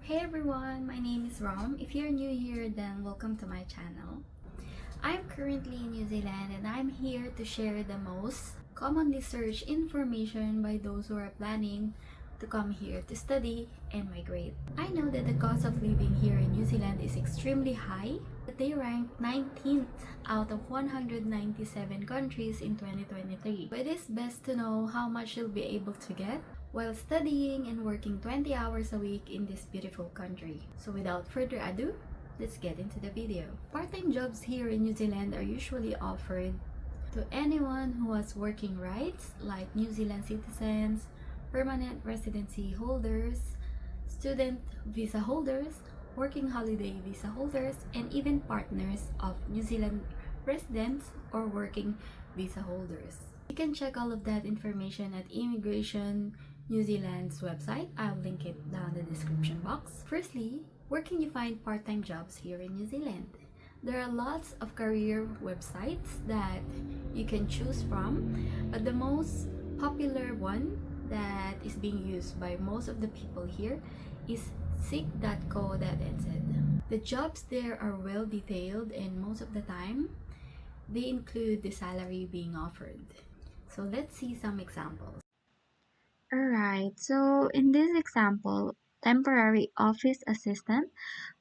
Hey everyone, my name is Rom. If you're new here, then welcome to my channel. I'm currently in New Zealand and I'm here to share the most commonly searched information by those who are planning to come here to study and migrate. I know that the cost of living here in New Zealand is extremely high, but they ranked 19th out of 197 countries in 2023. But it is best to know how much you'll be able to get while studying and working 20 hours a week in this beautiful country. So without further ado, let's get into the video. Part-time jobs here in New Zealand are usually offered to anyone who has working rights like New Zealand citizens, permanent residency holders, student visa holders, working holiday visa holders, and even partners of New Zealand residents or working visa holders. You can check all of that information at Immigration New Zealand's website. I'll link it down in the description box. Firstly, where can you find part-time jobs here in New Zealand? There are lots of career websites that you can choose from, but the most popular one that is being used by most of the people here is seek.co.nz. The jobs there are well detailed and most of the time they include the salary being offered. So let's see some examples. Alright, so in this example, temporary office assistant,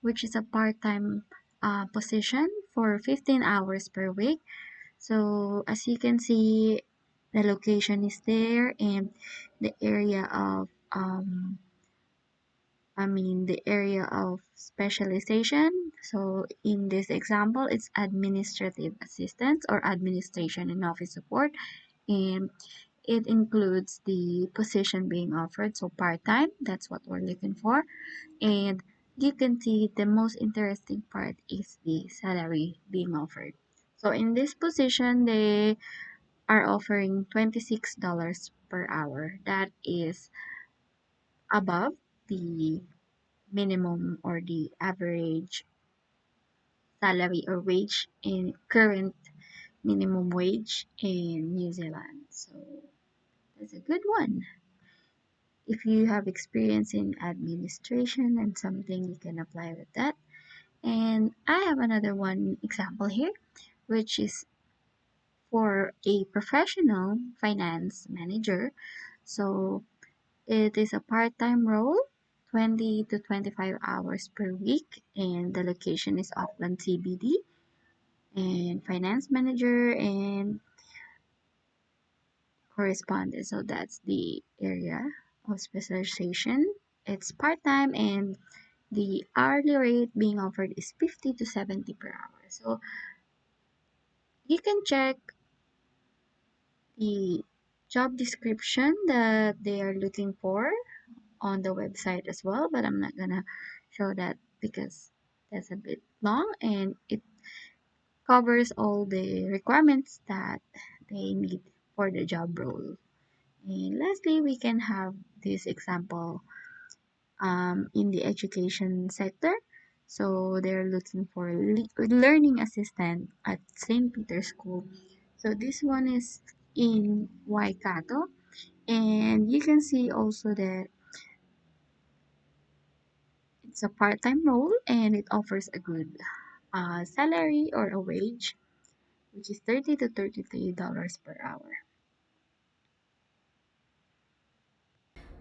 which is a part-time position for 15 hours per week. So as you can see, the location is there and the area of the area of specialization. So in this example, it's administrative assistance or administration and office support, and it includes the position being offered, so part-time, that's what we're looking for. And you can see the most interesting part is the salary being offered. So in this position, they are offering $26 per hour. That is above the minimum or the average salary or wage in current minimum wage in New Zealand. So that's a good one. If you have experience in administration and something, you can apply with that. And I have another one example here, which is for a professional finance manager. So it is a part-time role, 20 to 25 hours per week, and the location is Auckland CBD. And finance manager and correspondent. So that's the area of specialization. It's part-time and the hourly rate being offered is 50 to 70 per hour. So you can check the job description that they are looking for on the website as well, but I'm not gonna show that because that's a bit long and it covers all the requirements that they need for the job role. And lastly, we can have this example in the education sector. So they're looking for learning assistant at St. Peter's School. So this one is in Waikato, and you can see also that it's a part-time role and it offers a good salary or a wage, which is 30 to $33 per hour.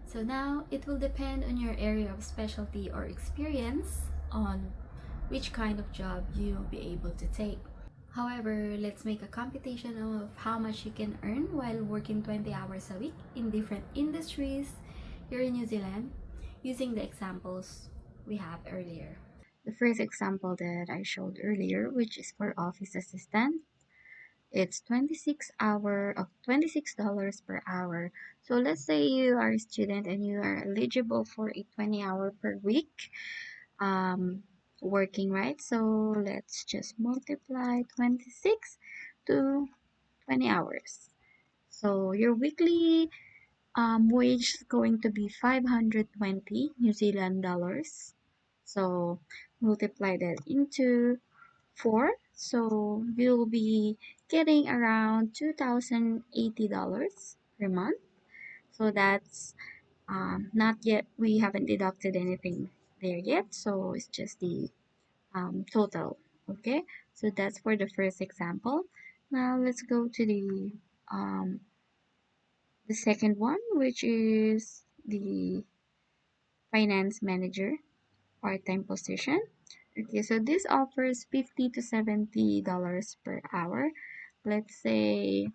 So now it will depend on your area of specialty or experience on which kind of job you'll be able to take. However, let's make a computation of how much you can earn while working 20 hours a week in different industries here in New Zealand using the examples we have earlier. The first example that I showed earlier, which is for office assistant, it's 26 per hour. So let's say you are a student and you are eligible for a 20-hour per week working, right? So let's just multiply 26 to 20 hours. So your weekly wage is going to be 520 New Zealand dollars. So multiply that into 4. So you'll be getting around $2,080 per month. So that's not yet, we haven't deducted anything there yet, so it's just the total. Okay, so that's for the first example. Now let's go to the second one, which is the finance manager part-time position. Okay, so this offers $50 to $70 per hour. Let's say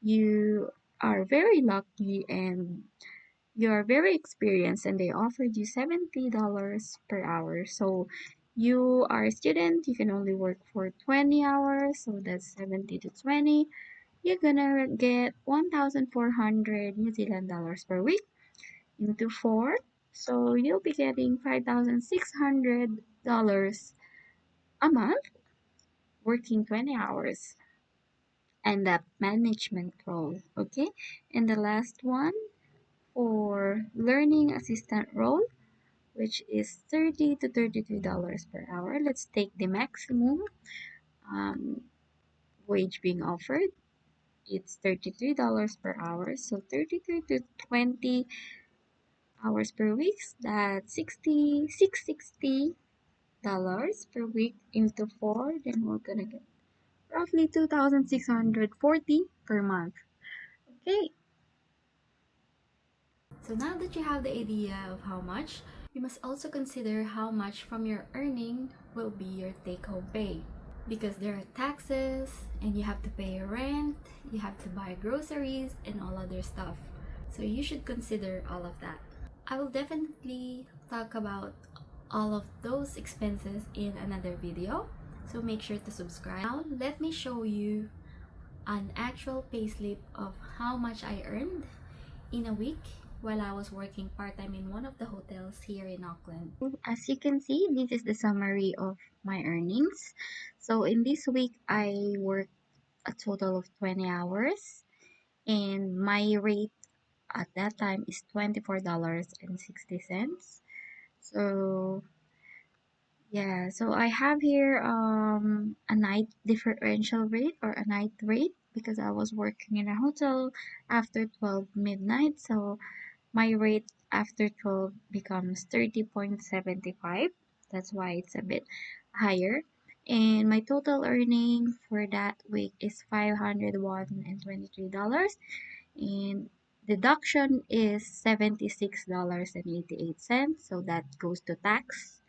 you are very lucky and you are very experienced and they offered you $70 per hour. So you are a student, you can only work for 20 hours, so that's 70 to 20. You're gonna get 1,400 New Zealand dollars per week into 4. So you'll be getting $5,600 a month working 20 hours and that management role. Okay, and the last one for learning assistant role, which is $30 to $33 per hour. Let's take the maximum um, wage being offered. It's $33 per hour, so 33 to 20 hours per week. That's $660 per week into 4. Then we're gonna get roughly 2,640 per month. Okay, So now that you have the idea of how much, you must also consider how much from your earning will be your take-home pay. Because there are taxes, and you have to pay your rent, you have to buy groceries, and all other stuff. So you should consider all of that. I will definitely talk about all of those expenses in another video, so make sure to subscribe. Now, let me show you an actual payslip of how much I earned in a week while I was working part-time in one of the hotels here in Auckland. as you can see, this is the summary of my earnings. So in this week, I worked a total of 20 hours, and my rate at that time is $24.60. So yeah, so I have here a night differential rate or a night rate because I was working in a hotel after 12 midnight. So my rate after 12 becomes 30.75. That's why it's a bit higher. And my total earning for that week is $501.23. And deduction is $76.88. So that goes to taxes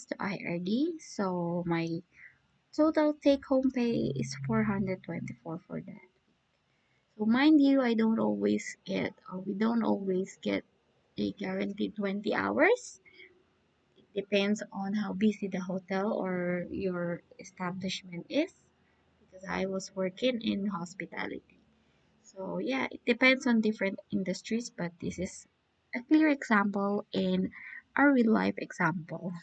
to IRD. So my total take home pay is 424 for that. So mind you, we don't always get a guaranteed 20 hours. It depends on how busy the hotel or your establishment is because I was working in hospitality. So yeah, it depends on different industries, but this is a clear example and a real life example.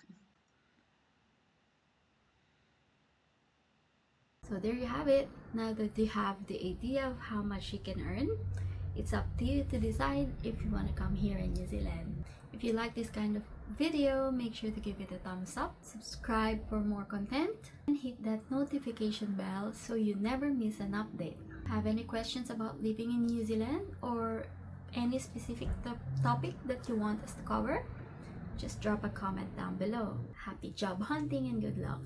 So there you have it. Now that you have the idea of how much you can earn, it's up to you to decide if you want to come here in New Zealand. If you like this kind of video, make sure to give it a thumbs up, subscribe for more content, and hit that notification bell so you never miss an update. Have any questions about living in New Zealand or any specific topic that you want us to cover? Just drop a comment down below. Happy job hunting and good luck!